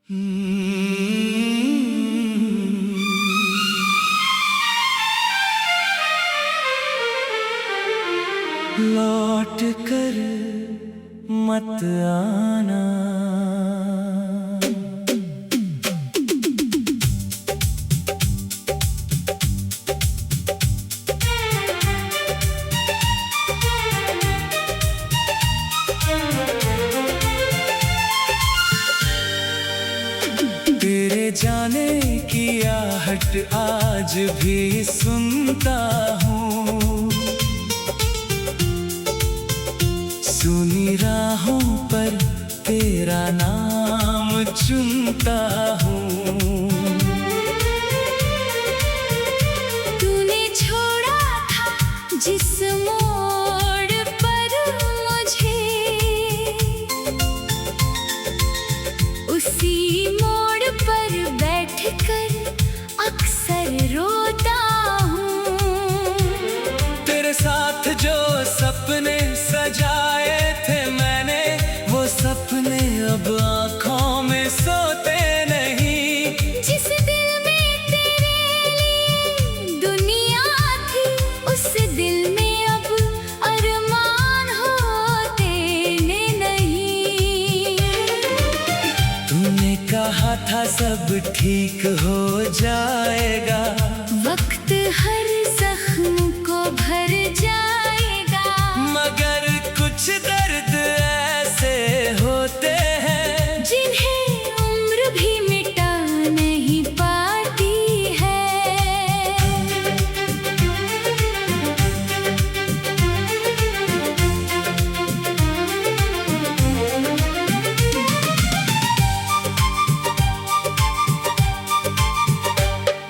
लौट कर मत आना, तेरे जाने की आहट आज भी सुनता हूँ, सुनी राहों पर तेरा नाम चुनता हूँ। तूने छोड़ा था जिस मोड़ पर मुझे, उसी मोड़ पर बैठकर अक्सर रोता हूँ। तेरे साथ जो सपने सजाए थे मैंने, वो सपने अब आँखों में सोते नहीं। जिस दिल में तेरे लिए दुनिया थी, उस दिल में अब अरमान होते नहीं। तूने कहा था सब ठीक हो जाएगा, वक्त हर जख्म को भर जाएगा, मगर कुछ दर्द ऐसे होते हैं जिन्हें उम्र भी मिटा नहीं पाती है।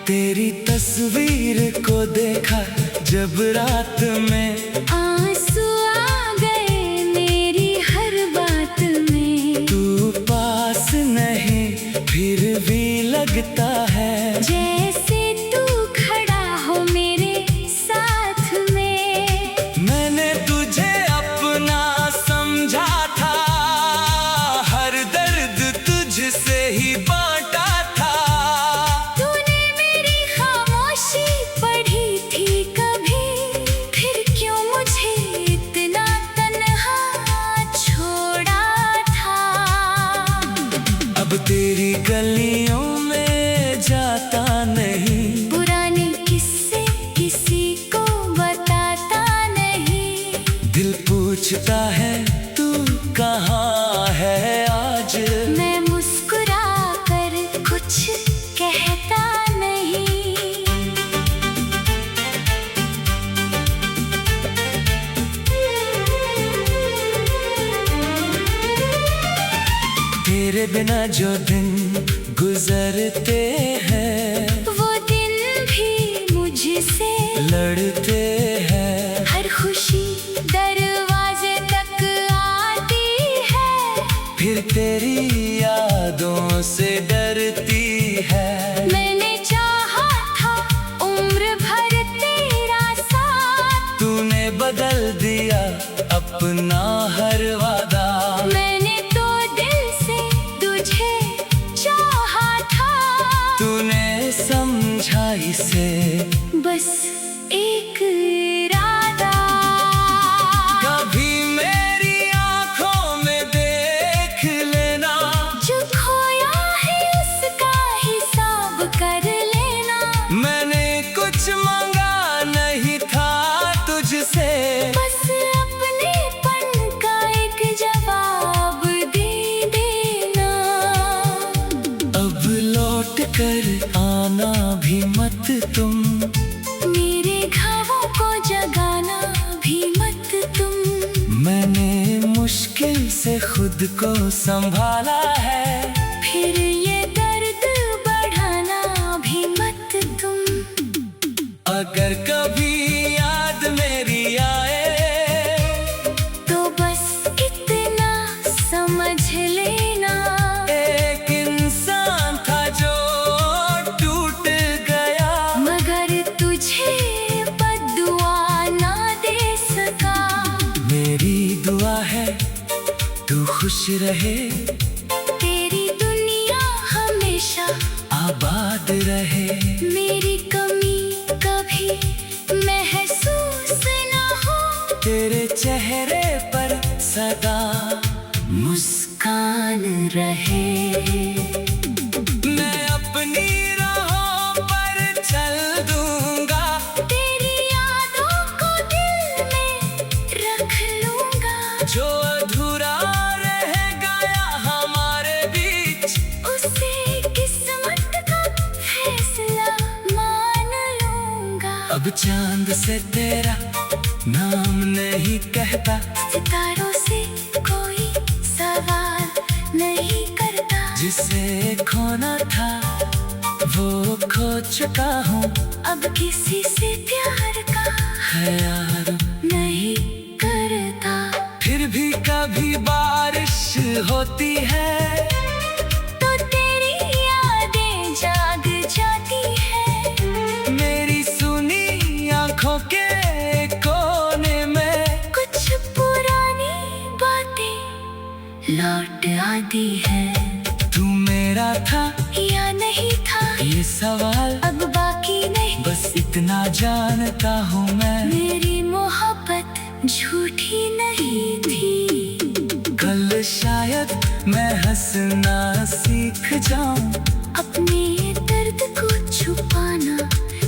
तेरी तस्वीर को देखा जब रात में, आंसू आ गए मेरी हर बात में। तू पास नहीं फिर भी लगता है जैसे तू खड़ा हो मेरे साथ में। मैंने तुझे अपना समझा था, हर दर्द तुझसे ही बांटा था। तूने मेरी खामोशी पढ़ी थी कभी, फिर क्यों मुझे इतना तन्हा छोड़ा था। अब तेरी गलियों में जाता नहीं, पुराने किस्से किसी को बताता नहीं। दिल पूछता है तू कहाँ है आज। मैं मुस्कुरा कर कुछ कहता नहीं। तेरे बिना जो दिन गुजरते हैं, वो दिन भी मुझसे लड़ते हैं। हर खुशी दरवाजे तक आती है, फिर तेरी यादों से डरती है। मैंने चाहा था उम्र भर तेरा साथ, तूने बदल दिया अपना हर वादा। मैंने तो दिल से तुझे चाहा था। तूने समझा इसे बस एक इरादा, कभी मेरी आंखों में देख लेना। जो खोया है उसका हिसाब कर लेना। मैंने कुछ मांगा नहीं था तुझसे, बस अपनेपन का एक जवाब दे देना। अब लौट कर आना भी मत तुम, मेरे घावों को जगाना भी मत तुम। मैंने मुश्किल से खुद को संभाला है, फिर ये दर्द बढ़ाना भी मत तुम। अगर कभी याद मेरी आए, तो बस इतना समझ लेना, एक इंसान था जो टूट गया, मगर तुझे बद्दुआ ना दे सका। मेरी दुआ है तू खुश रहे। तेरी दुनिया रहे, मेरी कमी कभी महसूस ना हो, तेरे चेहरे पर सदा मुस्कान रहे। मैं अपनी राहों पर चल दूंगा, तेरी यादों को दिल में रख लूंगा। जो अधूरा रहेगा हमारे बीच, उसे किस्मत का फैसला मान लूंगा। अब चांद से तेरा नाम नहीं कहता, सितारों से कोई सवाल नहीं करता। जिसे खोना था वो खो चुका हूँ, अब किसी से प्यार का ख्याल नहीं करता। फिर भी कभी बारिश होती है, तो तेरी यादें जाग जाती है। मेरी सुनी आंखों के कोने में कुछ पुरानी बातें लौट आती है। तू मेरा था या नहीं था, ये सवाल अब बाकी नहीं। बस इतना जानता हूँ मैं, मेरी मोहब्बत झूठी नहीं थी। कल शायद मैं हंसना सीख जाऊं, अपने दर्द को छुपाना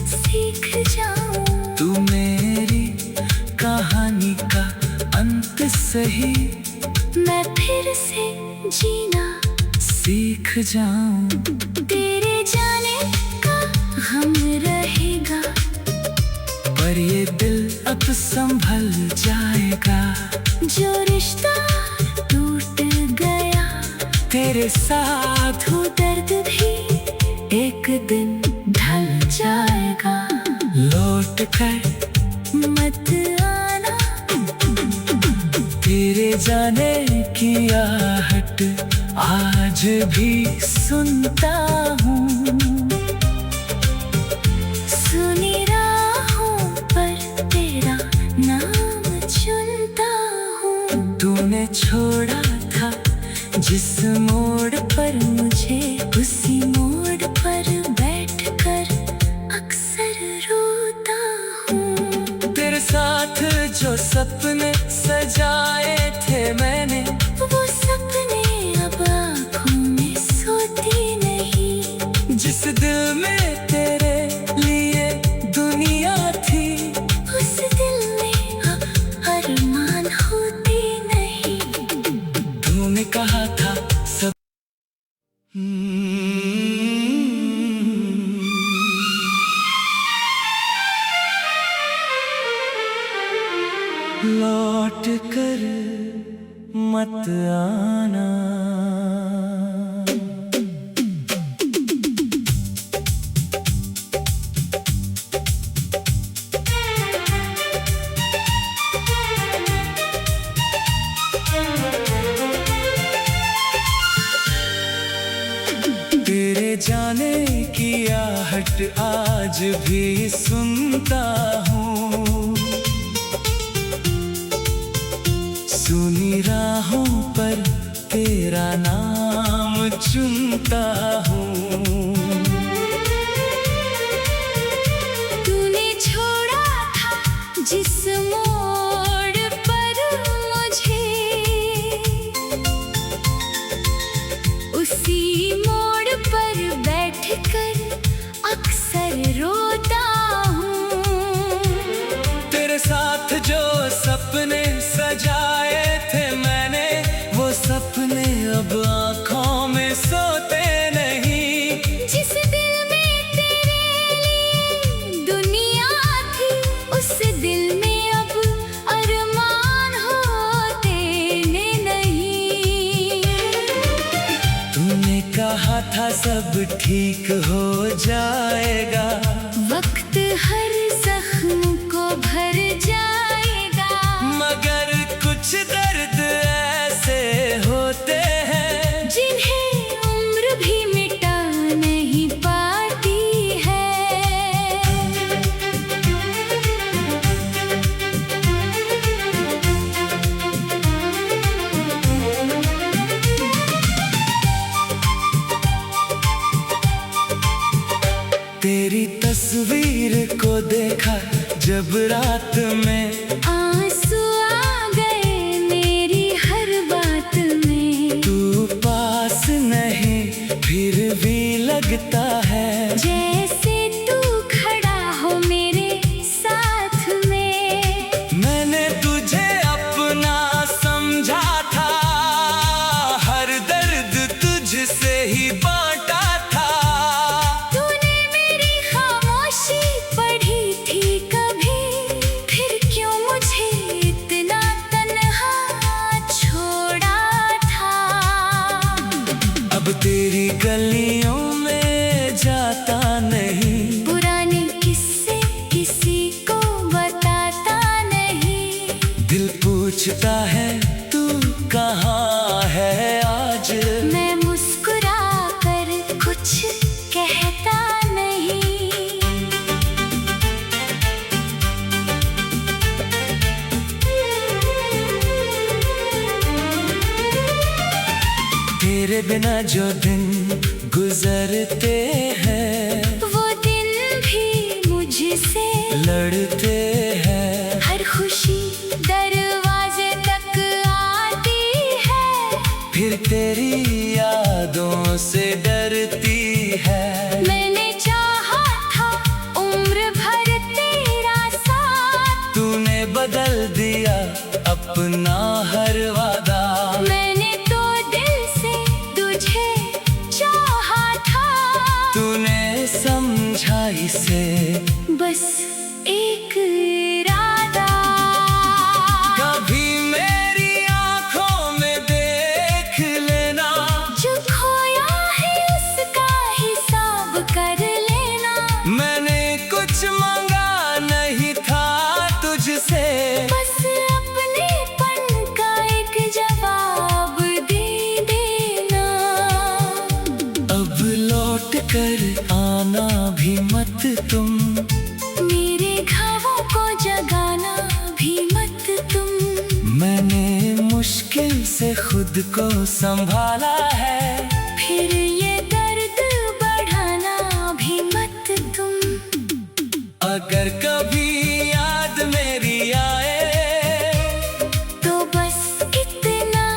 सीख जाऊं। तू मेरी कहानी का अंत सही, मैं फिर से जीना सीख जाऊं। तेरे जाने का गम रहेगा, पर ये दिल अब संभल जाएगा। जो रिश्ता टूट गया तेरे साथ वो दर्द भी एक दिन ढल जाएगा। लौट कर मत आना, तेरे जाने की आहट आज भी सुनता हूँ। सुनी राहों पर तेरा नाम चुनता हूँ। तूने छोड़ा था जिस मोड़ पर मुझे, उसी मोड़ पर बैठकर अक्सर रोता हूँ। तेरे साथ जो सपने सजाए थे मैंने, वो सपने अब आँखों में सोती नहीं। जिस दिल में तेरे लिए दुनिया थी, उस दिल में अब अरमान होती नहीं। तूने कहा था सब लौट कर मत आना। तेरे जाने की आहट आज भी सुनता हूँ, सुनी राहों पर तेरा नाम चुनता हूँ। तूने छोड़ा था जिस मोड़ पर मुझे, उसी मोड़ पर बैठकर अक्सर रोता हूँ। तेरे साथ जो सपने सजाए थे मैंने, वो सपने अब आँखों में सोते नहीं। जिस दिल में तेरे लिए दुनिया थी, उस दिल में अब अरमान होते नहीं। तूने कहा था सब ठीक हो जाएगा, वक्त हर जख्म को भर जाएगा। मगर कुछ दर्द ऐसे होते हैं जिन्हें उम्र भी मिटा नहीं पाती है। तेरी तस्वीर को देखा जब रात में, आंसू आ गए मेरी हर बात में। तू पास नहीं फिर भी लगता है जैसे तू खड़ा हो मेरे साथ में। मैंने तुझे अपना समझा था, हर दर्द तुझसे ही बांटा था। तूने मेरी खामोशी पढ़ी थी कभी, फिर क्यों मुझे इतना तन्हा छोड़ा था। अब तेरी गलियों में जाता नहीं, पुराने किस्से किसी को बताता नहीं। दिल पूछता है तू कहाँ है आज। मैं मुस्कुरा कर कुछ कहता नहीं। तेरे बिना जो दिन गुजरते हैं, वो दिन भी मुझसे लड़ते हैं। हर खुशी दरवाजे तक आती है, फिर तेरी यादों से डरती है। मैंने चाहा था उम्र भर तेरा साथ, तूने बदल दिया अपना हर वादा। मैंने तो दिल से तुझे चाहा था। तूने समझा इसे बस एक इरादा, कभी मेरी आंखों में देख लेना। जो खोया है उसका हिसाब कर लेना। मैंने कुछ मांगा नहीं था तुझसे, बस अपनेपन का एक जवाब दे देना। अब लौट कर आना भी मत तुम, मेरे घावों को जगाना भी मत तुम। मैंने मुश्किल से खुद को संभाला है। फिर ये दर्द बढ़ाना भी मत तुम। अगर कभी याद मेरी आए, तो बस इतना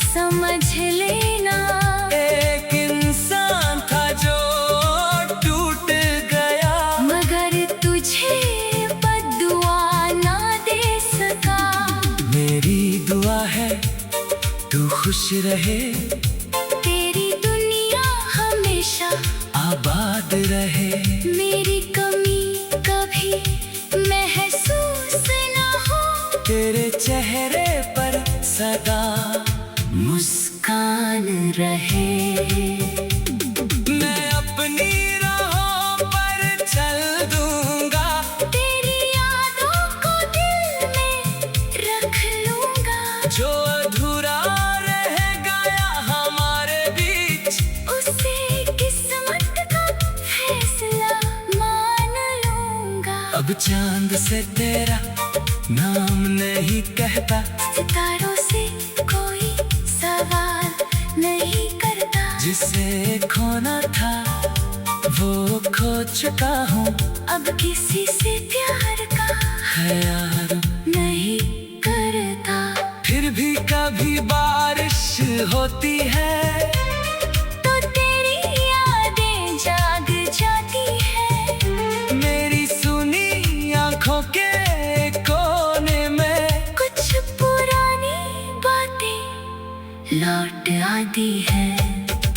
समझ लेना। एक इंसान था जो टूट गया, मगर तुझे बद्दुआ ना दे सका। मेरी दुआ है तू खुश रहे, तेरी दुनिया हमेशा आबाद रहे। मेरी कमी कभी महसूस ना हो, तेरे चेहरे पर सदा मुस्कान रहे। मैं अपनी राहों पर चल दूंगा, तेरी यादों को दिल में रख लूंगा। जो अधूरा रह गया हमारे बीच, उसे किस्मत का फैसला मान लूंगा। अब चांद से तेरा नाम नहीं कहता, सितारों से कोई सवाल नहीं करता। जिसे खोना था वो खो चुका हूँ। अब किसी से प्यार का ख्याल नहीं करता। फिर भी कभी बारिश होती है, तो तेरी यादें जाग जाती है। मेरी सुनी आंखों के कोने में कुछ पुरानी बातें लौट आती है।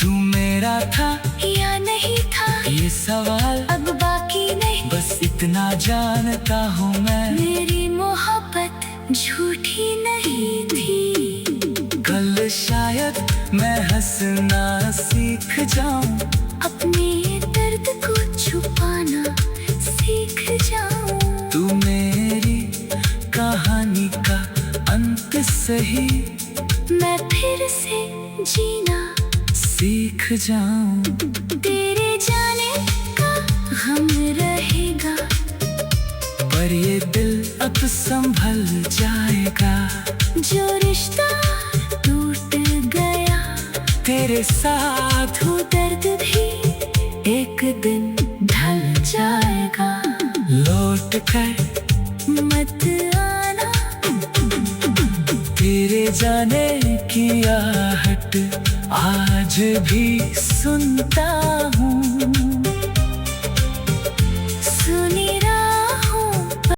तू मेरा था या नहीं था ये सवाल अब बाकी नहीं, बस इतना जानता हूँ मैं। मेरी मोहब्बत झूठी नहीं थी। कल शायद मैं हंसना सीख जाऊं, अपने दर्द को छुपाना सीख जाऊं। तू मेरी कहानी का अंत सही, मैं फिर से जीना सीख जाऊं। तेरे जाने का गम रहेगा, पर ये दिल अब संभल जाएगा। जो रिश्ता टूट गया तेरे साथ वो दर्द भी एक दिन ढल छोड़ कर मत आना। तेरे जाने की आहट आज भी सुनता